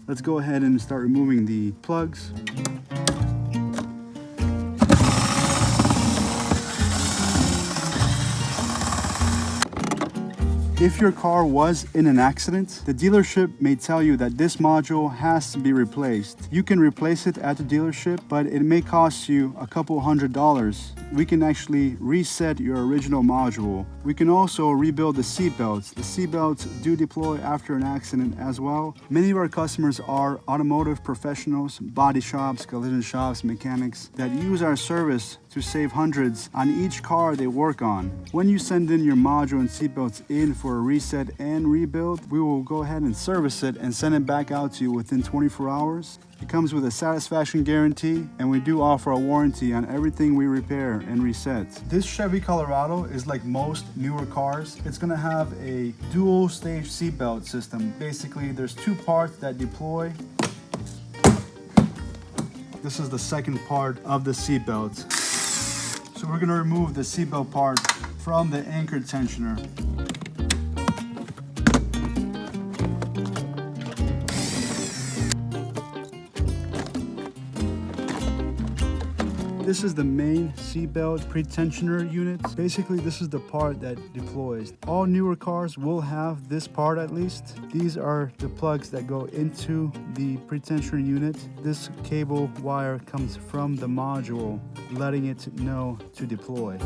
Let's go ahead and start removing the plugs. If your car was in an accident, the dealership may tell you that this module has to be replaced. You can replace it at the dealership, but it may cost you a couple $100s. We can actually reset your original module. We can also rebuild the seat belts. The seat belts do deploy after an accident as well. Many of our customers are automotive professionals, body shops, collision shops, mechanics that use our service to save hundreds on each car they work on. When you send in your module and seat belts in for a reset and rebuild, we will go ahead and service it and send it back out to you within 24 hours. It comes with a satisfaction guarantee, and we do offer a warranty on everything we repair and reset. This Chevy Colorado is like most newer cars. It's gonna have a dual stage seatbelt system. Basically, there's two parts that deploy. This is the second part of the seatbelt. So we're gonna remove the seatbelt part from the anchor tensioner. This is the main seatbelt pre-tensioner unit. Basically, this is the part that deploys. All newer cars will have this part at least. These are the plugs that go into the pre-tensioner unit. This cable wire comes from the module, letting it know to deploy.